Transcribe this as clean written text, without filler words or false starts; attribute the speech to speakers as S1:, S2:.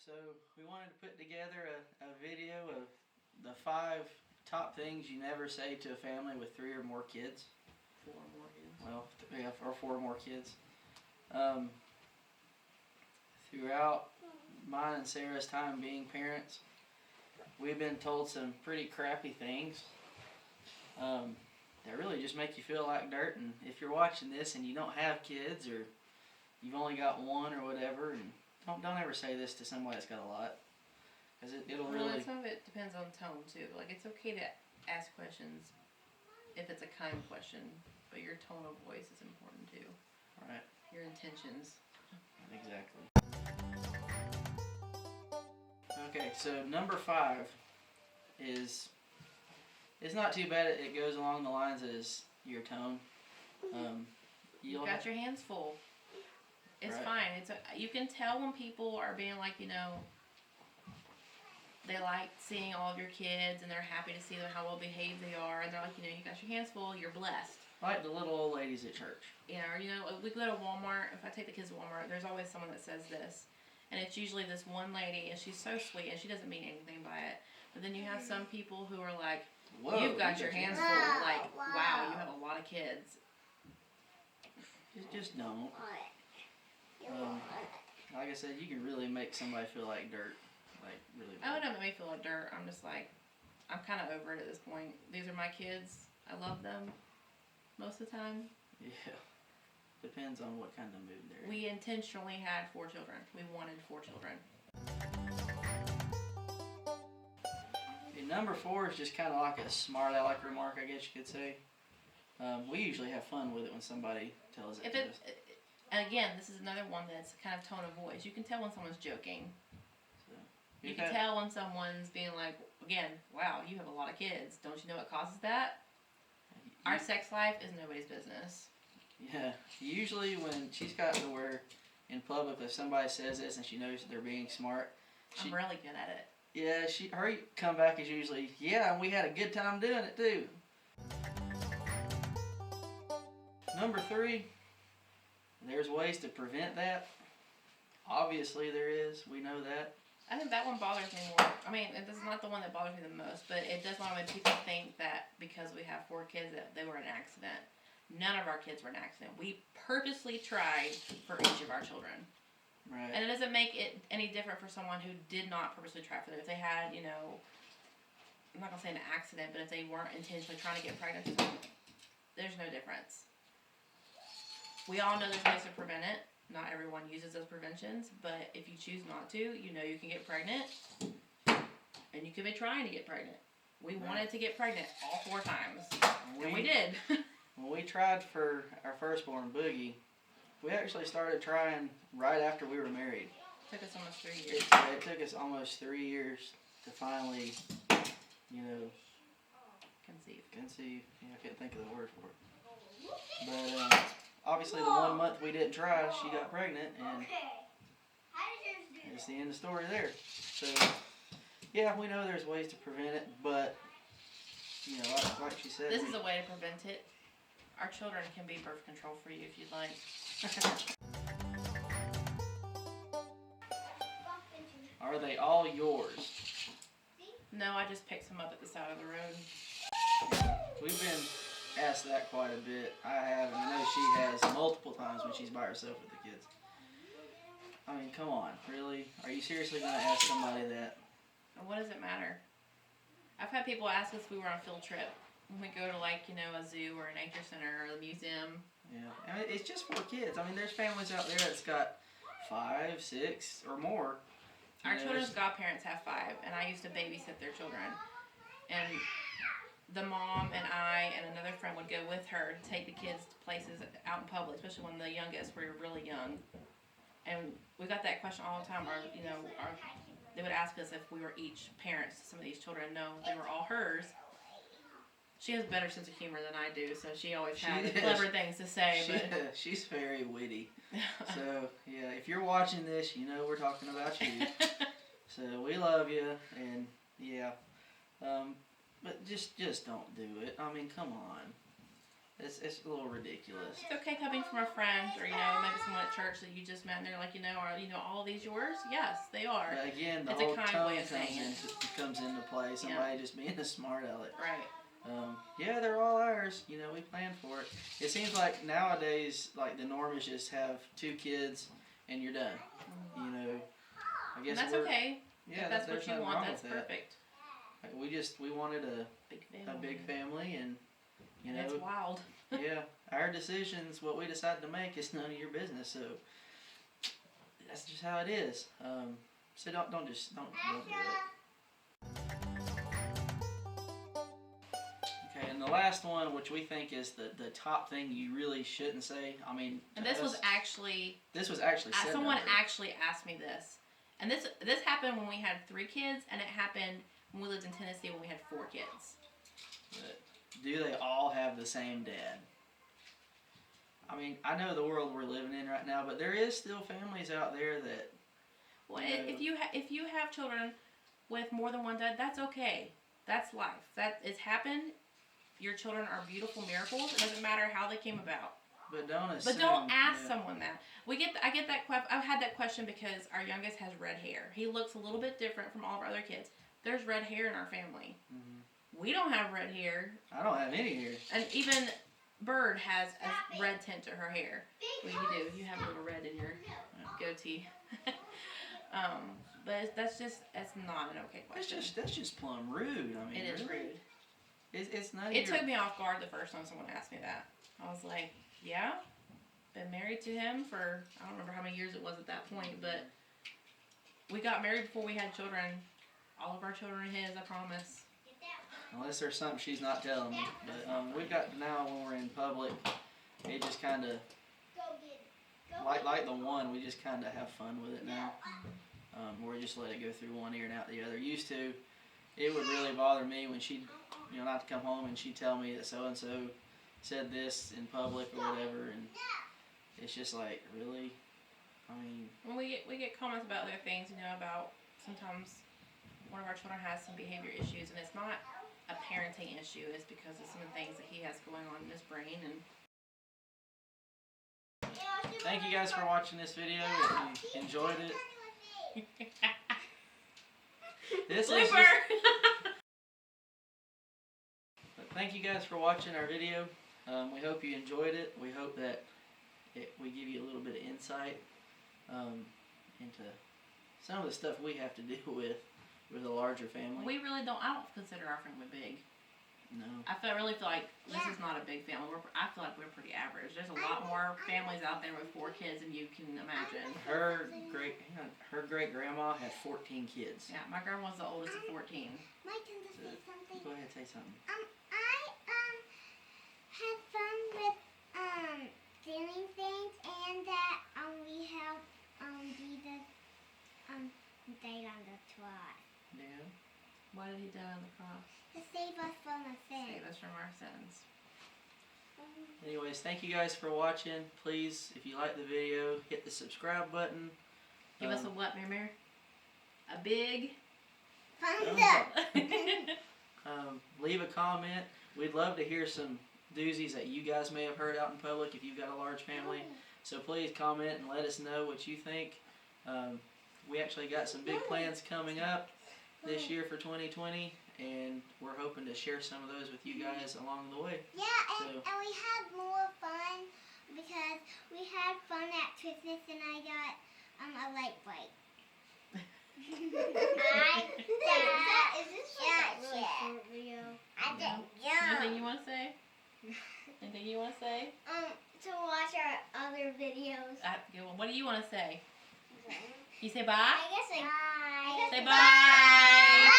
S1: So we wanted to put together a video of the 5 top things you never say to a family with 3 or more kids.
S2: 4 or more kids.
S1: Well, yeah, or 4 or more kids. Throughout mine and Sarah's time being parents, we've been told some pretty crappy things that really just make you feel like dirt. And if you're watching this and you don't have kids, or you've only got one or whatever, and don't ever say this to somebody that's got a lot, because it'll really.
S2: Some of it depends on tone too. Like, it's okay to ask questions if it's a kind question, but your tone of voice is important too.
S1: Right.
S2: Your intentions.
S1: Exactly. Okay, so number 5 is, it's not too bad. It goes along the lines as your tone.
S2: You've got your hands full. It's fine. You can tell when people are being like, they like seeing all of your kids and they're happy to see them, how well behaved they are, and they're like, you got your hands full, you're blessed.
S1: Like the little old ladies at church.
S2: Yeah, or we go to Walmart. If I take the kids to Walmart, there's always someone that says this, and it's usually this one lady, and she's so sweet, and she doesn't mean anything by it. But then you have some people who are like,
S1: whoa,
S2: you've got your hands full, like, wow, you have a lot of kids.
S1: Just don't. Like I said, you can really make somebody feel like dirt, like really bad.
S2: Oh, it doesn't make me feel like dirt. I'm just like, I'm kind of over it at this point. These are my kids. I love them most of the time.
S1: Yeah. Depends on what kind of mood they're in.
S2: We intentionally had 4 children. We wanted 4 children.
S1: And number 4 is just kind of like a smart aleck remark, I guess you could say. We usually have fun with it when somebody tells it to us.
S2: Again, this is another one that's kind of tone of voice. You can tell when someone's joking.
S1: So,
S2: you can tell when someone's being like, again, wow, you have a lot of kids. Don't you know what causes that? Our sex life is nobody's business.
S1: Yeah. Usually when she's got to where in public, if somebody says this and she knows they're being smart,
S2: I'm really good at it.
S1: Yeah, her comeback is usually, yeah, and we had a good time doing it too. Number 3, there's ways to prevent that. Obviously there is. We know that.
S2: I think that one bothers me more. I mean, this is not the one that bothers me the most, but it does want when people think that because we have 4 kids that they were an accident. None of our kids were an accident. We purposely tried for each of our children.
S1: Right.
S2: And it doesn't make it any different for someone who did not purposely try for them. If they had, I'm not going to say an accident, but if they weren't intentionally trying to get pregnant, there's no difference. We all know there's ways to prevent it. Not everyone uses those preventions, but if you choose not to, you can get pregnant, and you could be trying to get pregnant. We wanted to get pregnant all 4 times, and we did.
S1: When we tried for our firstborn, Boogie, we actually started trying right after we were married.
S2: It took us almost 3 years.
S1: It took us almost 3 years to finally, conceive. Yeah, I can't think of the word for it. But obviously the 1 month we didn't try, she got pregnant, and it's the end of the story there. So, yeah, we know there's ways to prevent it, but, like she said.
S2: This is a way to prevent it. Our children can be birth control for you if you'd like.
S1: Are they all yours?
S2: No, I just picked some up at the side of the road.
S1: We've been asked that quite a bit. I have, and I know she has multiple times when she's by herself with the kids. I mean, come on, really? Are you seriously going to ask somebody that?
S2: What does it matter? I've had people ask us if we were on a field trip. When we go to a zoo or a nature center or the museum.
S1: Yeah, I mean, it's just for kids. I mean, there's families out there that's got 5, 6, or more.
S2: Our children's godparents have 5, and I used to babysit their children. And the mom and I and another friend would go with her to take the kids to places out in public, especially when the youngest were really young. And we got that question all the time. They would ask us if we were each parents to some of these children. No, they were all hers. She has a better sense of humor than I do, so she always had clever things to say.
S1: She's very witty. So, yeah, if you're watching this, we're talking about you. So, we love you, and, yeah. But just don't do it. I mean, come on. It's a little ridiculous.
S2: It's okay coming from a friend or, maybe someone at church that you just met and they're like, are all these yours? Yes, they are.
S1: But again, the
S2: It's a
S1: whole
S2: kind
S1: tone
S2: way of saying it.
S1: comes into play. Somebody just being a smart aleck.
S2: Right.
S1: Yeah, they're all ours. We planned for it. It seems like nowadays, like the norm is just have 2 kids and you're done. I guess
S2: and that's okay.
S1: Yeah,
S2: if that's what you want. That's
S1: that.
S2: perfect.
S1: Like, we wanted a big family, and
S2: it's wild.
S1: Yeah, our decisions, what we decide to make, is none of your business. So that's just how it is. So don't do it. Okay, and the last one, which we think is the top thing you really shouldn't say.
S2: And this was actually
S1: said
S2: someone actually asked me this, and this happened when we had 3 kids, and it happened when we lived in Tennessee when we had 4 kids.
S1: But do they all have the same dad? I know the world we're living in right now, but there is still families out there that.
S2: Well, if you have children with more than one dad, that's okay. That's life. It's happened. Your children are beautiful miracles. It doesn't matter how they came about.
S1: But don't assume.
S2: But don't ask someone that. I get that question. I've had that question because our youngest has red hair. He looks a little bit different from all of our other kids. There's red hair in our family. Mm-hmm. We don't have red hair.
S1: I don't have any hair.
S2: And even Bird has a red tint to her hair. Well, you do. You have a little red in your goatee. But that's not an okay question.
S1: That's just plumb rude.
S2: It is rude.
S1: It's not.
S2: It took me off guard the first time someone asked me that. I was like, yeah, been married to him for I don't remember how many years it was at that point, but we got married before we had children. All of our children are his, I promise.
S1: Unless there's something she's not telling me. But we've got now when we're in public, it just kind of like the one. We just kind of have fun with it now. We just let it go through one ear and out the other. Used to, it would really bother me when she'd, not to come home and she'd tell me that so and so said this in public or whatever, and it's just like, really.
S2: When we get comments about other things, about sometimes one of our children has some behavior issues, and it's not a parenting issue. It's because of some of the things that he has going on in his brain. And
S1: thank you guys for watching this video. If you enjoyed it, this is thank you guys for watching our video. We hope you enjoyed it. We hope that we give you a little bit of insight into some of the stuff we have to deal with a larger family.
S2: We really don't. I don't consider our family big.
S1: No.
S2: I really feel like this is not a big family. I feel like we're pretty average. There's a lot more families out there with 4 kids than you can imagine.
S1: Her great grandma had 14 kids.
S2: Yeah, my grandma's the oldest of 14.
S3: My turn to say something.
S1: Go ahead, say something.
S3: I had fun with doing things, and that we helped Jesus died on the cross.
S1: Yeah.
S2: Why did he die on the cross?
S3: To save us from our sins.
S2: Save us from our sins.
S1: Anyways, thank you guys for watching. Please, if you like the video, hit the subscribe button.
S2: Give us a what, Mir? A big
S3: Thumbs up.
S1: Leave a comment. We'd love to hear some doozies that you guys may have heard out in public if you've got a large family. So please comment and let us know what you think. We actually got some big plans coming up this year for 2020, and we're hoping to share some of those with you guys along the way.
S3: Yeah, and we had more fun because we had fun at Christmas, and I got a light bright. Is this like a really short video?
S2: Anything you want to say? Anything you want to say?
S3: To watch our other videos.
S2: What do you want to say? You say bye?
S3: I guess bye.
S2: Say bye.
S3: Bye.